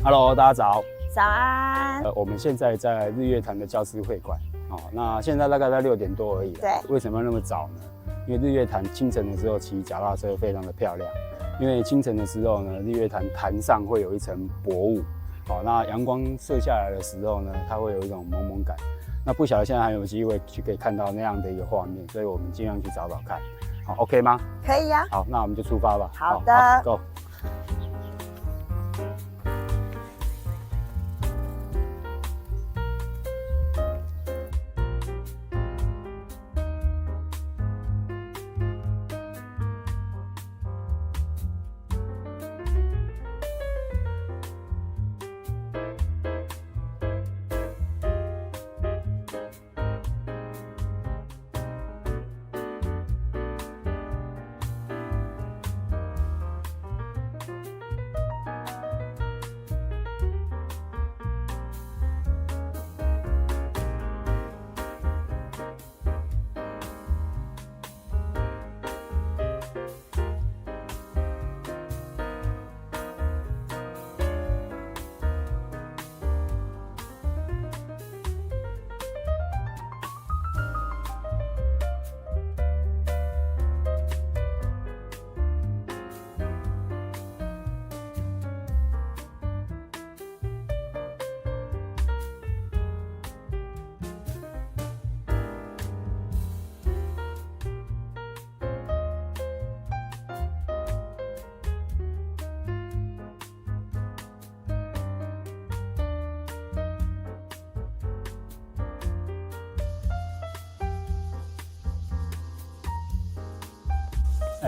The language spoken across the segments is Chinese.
Hello， 大家早。早安。我们现在在日月潭的教师会馆。那现在大概在6点多而已。对。为什么那么早呢？因为日月潭清晨的时候骑脚踏车非常的漂亮。因为清晨的时候呢，日月潭潭上会有一层薄雾。那阳光射下来的时候呢，它会有一种蒙蒙感。那不晓得现在还有机会去可以看到那样的一个画面，所以我们尽量去找找看。好 ，OK 吗？可以呀。好，那我们就出发吧。好的。Go。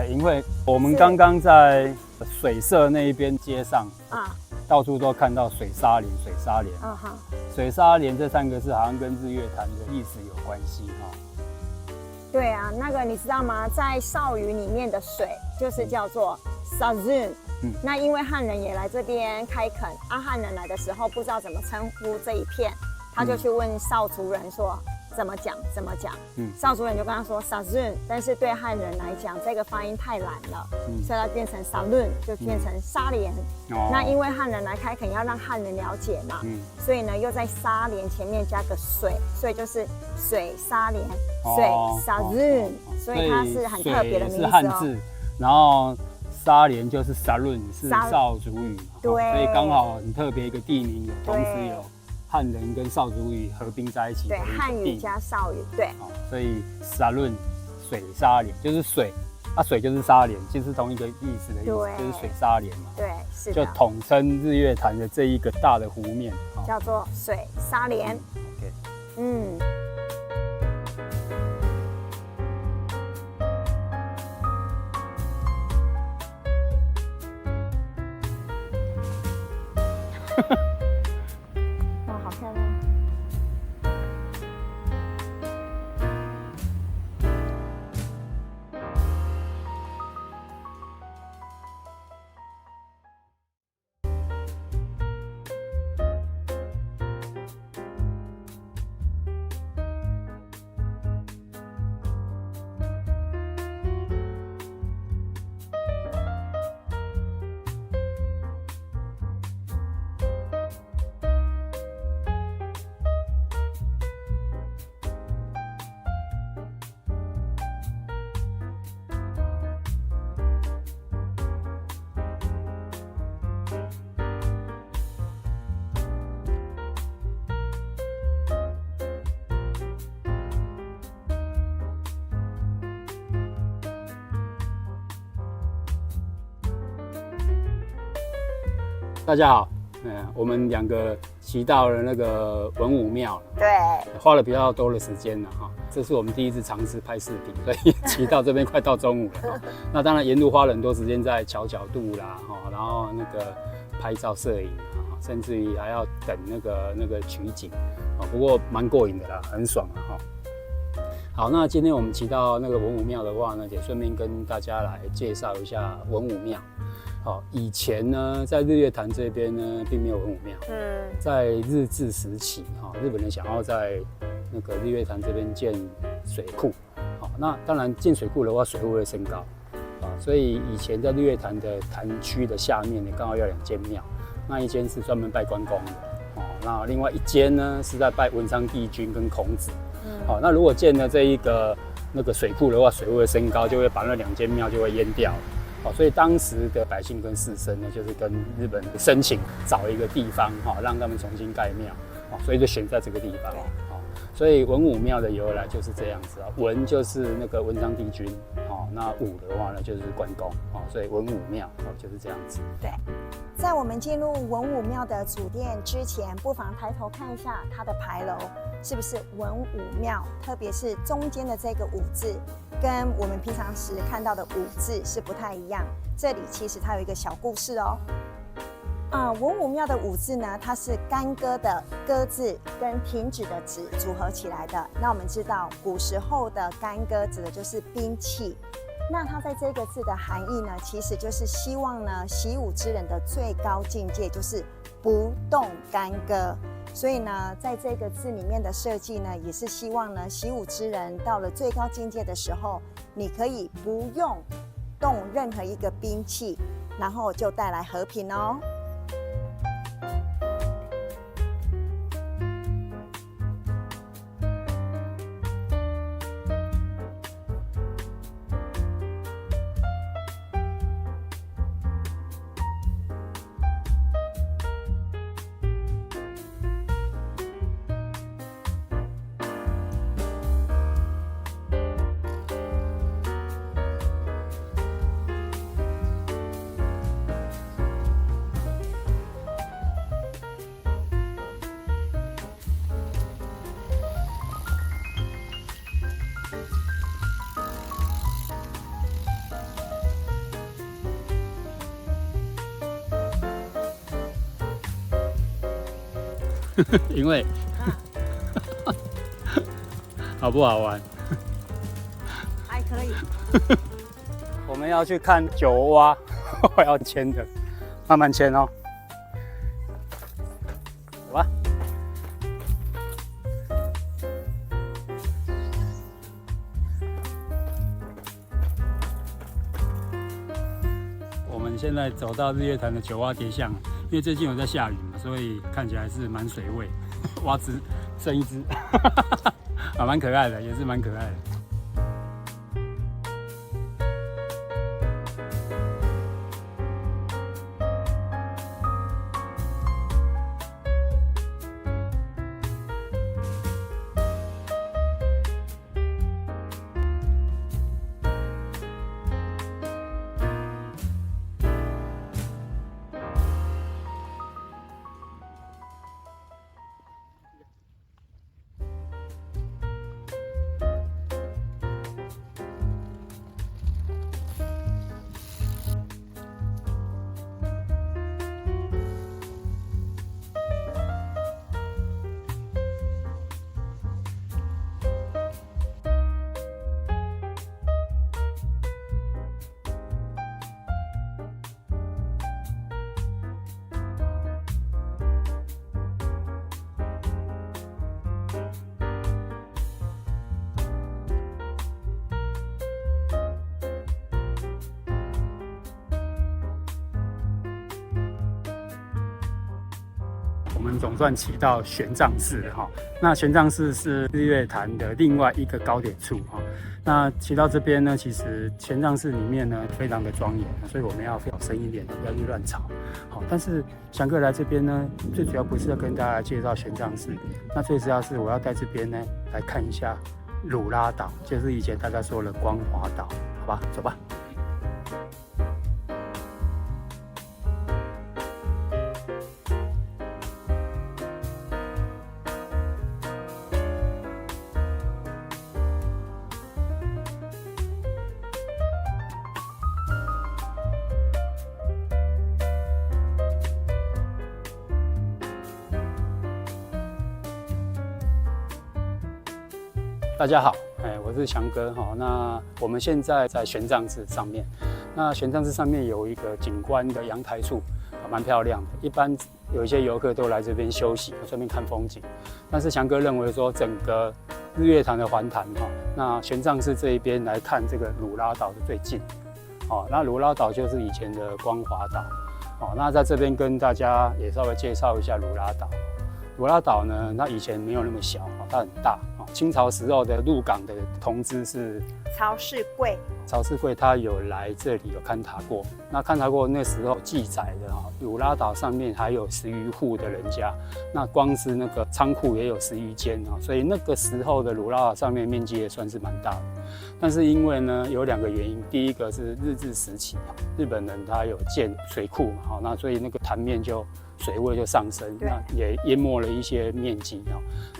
因为我们刚刚在水社那一边街上到处都看到水沙莲，水沙莲，水沙莲这3个字好像跟日月潭的意思有关系对啊，那个你知道吗？在邵语里面的水就是叫做 Sazun。那因为汉人也来这边开垦，汉人来的时候不知道怎么称呼这一片，他就去问邵族人说。怎么讲？邵族人就跟他说 Sazun， 但是对汉人来讲，这个发音太难了，所以它变成 Salun， 就变成沙莲。那因为汉人来开垦，要让汉人了解嘛，所以呢又在沙莲前面加个水，所以就是水沙莲，水 Sazun， 所以它是很特别的名字是汉字，然后沙莲就是 Salun， 是邵族语，对，所以刚好很特别一个地名，同时有。汉人跟邵族语合并在一起，对，汉语加邵语，对，所以沙润水沙莲就是水，水就是沙莲，其实同一个意思的意思，就是水沙莲嘛，对，是的，就统称日月潭的这一个大的湖面，叫做水沙莲。OK， 大家好，我们2个骑到了那个文武庙，对，花了比较多的时间了哈。这是我们第一次尝试拍视频，所以骑到这边快到中午了。那当然沿路花了很多时间在调角度啦，然后那个拍照摄影啊，甚至于还要等那个取景不过蛮过瘾的啦，很爽了哈。好，那今天我们骑到那个文武庙的话呢，也顺便跟大家来介绍一下文武庙。好，以前呢，在日月潭这边呢，并没有文武庙。在日治时期，日本人想要在那个日月潭这边建水库。好，那当然建水库的话，水位会升高。所以以前在日月潭的潭区的下面呢，刚好有2间庙。那一间是专门拜关公的，哦，那另外一间呢是在拜文昌帝君跟孔子，好，那如果建了这一个那个水库的话，水位的升高就会把那2间庙就会淹掉。哦，所以当时的百姓跟士绅呢，就是跟日本申请找一个地方，哈，让他们重新盖庙，哦，所以就选在这个地方，哦，所以文武庙的由来就是这样子啊，文就是那个文昌帝君，哦，那武的话呢就是关公，哦，所以文武庙，哦，就是这样子。对，在我们进入文武庙的主殿之前，不妨抬头看一下它的牌楼，是不是文武庙？特别是中间的这个武字，跟我们平常时看到的武字是不太一样。这里其实它有一个小故事哦。文武庙的武字呢，它是干戈的戈字跟停止的止组合起来的。那我们知道，古时候的干戈指的就是兵器。那它在这个字的含义呢，其实就是希望呢，习武之人的最高境界就是不动干戈。所以呢，在这个字里面的设计呢，也是希望呢，习武之人到了最高境界的时候，你可以不用动任何一个兵器，然后就带来和平哦。因为好不好玩？还可以。我们要去看酒蛙，我要牵的，慢慢牵哦。走吧。我们现在走到日月潭的九蛙蝶巷，因为最近有在下雨嘛，所以看起来是蛮水位，蛙子剩一只，啊，蛮可爱的，也是蛮可爱的。我们总算骑到玄奘寺了哈。那玄奘寺是日月潭的另外一个高点处哈。那骑到这边呢，其实玄奘寺里面呢非常的庄严，所以我们要小声一点，不要去乱吵。好，但是翔哥来这边呢，最主要不是要跟大家介绍玄奘寺，那最主要是我要在这边呢来看一下鲁拉岛，就是以前大家说的光华岛，好吧，走吧。大家好，我是翔哥哈。那我们现在在玄奘寺上面，那玄奘寺上面有一个景观的阳台处，蛮漂亮的。一般有一些游客都来这边休息，顺便看风景。但是翔哥认为说，整个日月潭的环潭哈，那玄奘寺这一边来看这个鲁拉岛是最近。哦，那鲁拉岛就是以前的光华岛。那在这边跟大家也稍微介绍一下鲁拉岛。鲁拉岛呢，它以前没有那么小，它很大。清朝时候的鹿港的同知是曹世贵，曹世贵他有来这里有勘察过。那勘察过那时候记载的鲁拉岛上面还有10余户的人家，那光是那个仓库也有10余间所以那个时候的鲁拉岛上面面积也算是蛮大的。但是因为呢有2个原因，第一个是日治时期日本人他有建水库嘛，那所以那个潭面就水位就上升，那也淹没了一些面积。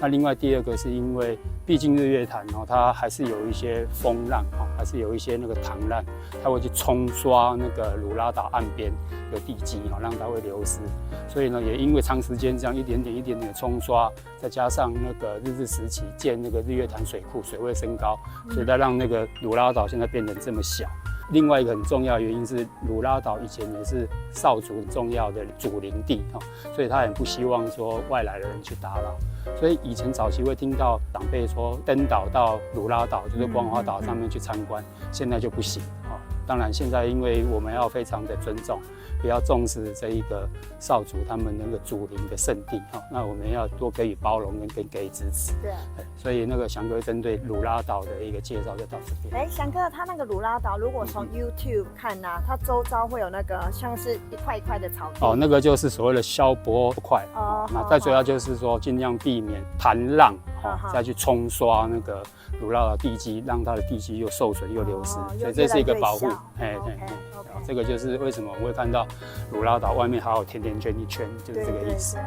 那另外第2个是因为毕竟日月潭它还是有一些风浪，还是有一些那个塘浪，它会去冲刷那个鲁拉岛岸边的地基，让它会流失。所以呢，也因为长时间这样一点点的冲刷，再加上那个日治时期建那个日月潭水库，水位升高，所以它让那个鲁拉岛现在变成这么小。另外一个很重要的原因是，鲁拉岛以前也是少族很重要的祖灵地，所以他很不希望说外来的人去打扰。所以以前早期会听到长辈说登岛到鲁拉岛，就是光华岛上面去参观，现在就不行。当然现在因为我们要非常的尊重，比较重视这一个少族他们那个祖灵的圣地，那我们要多给予包容跟给予支持。对，所以那个翔哥针对鲁拉岛的一个介绍就到这边。翔哥，他那个鲁拉岛如果从 YouTube 看它周遭会有那个像是一块一块的草地。那个就是所谓的消波块。那再主要就是说尽量避免潭浪，再去冲刷那个鲁拉岛地基，让它的地基又受损又流失，所以这是一个保护。这个就是为什么我们会看到鲁拉岛外面还有甜甜圈一圈，就是这个意思。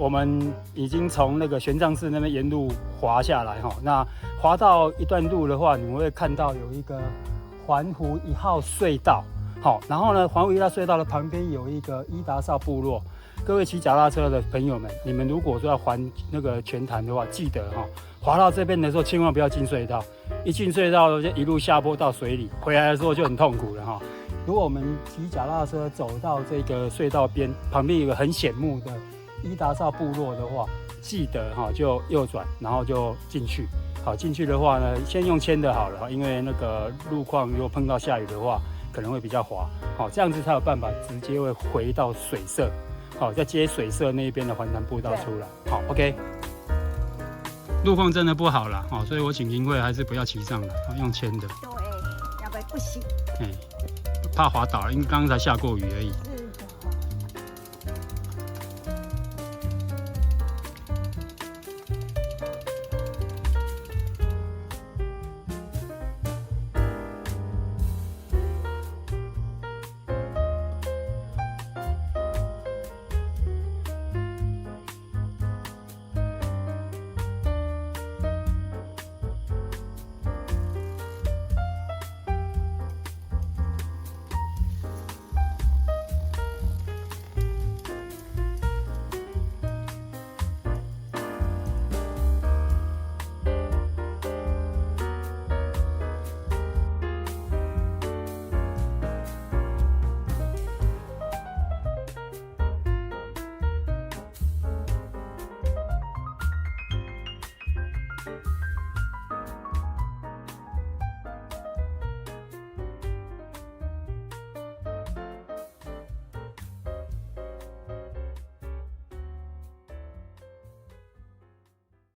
我们已经从那个玄奘寺那边沿路滑下来那滑到一段路的话，你们会看到有一个环湖1号隧道。然后呢，环湖1号隧道的旁边有一个伊达邵部落。各位骑脚踏车的朋友们，你们如果说要环那个全潭的话，记得滑到这边的时候千万不要进隧道，一进隧道就一路下坡到水里，回来的时候就很痛苦了如果我们骑脚踏车走到这个隧道边，旁边有个很显目的伊达邵部落的话，记得就右转，然后就进去。进去的话呢，先用牵的好了，因为那个路况如果碰到下雨的话，可能会比较滑。这样子才有办法直接会回到水社，再接水社那边的环潭步道出来。OK。路况真的不好了，所以我请林慧还是不要骑上了，用牵的。对，要不然不行。怕滑倒了，因为刚才下过雨而已。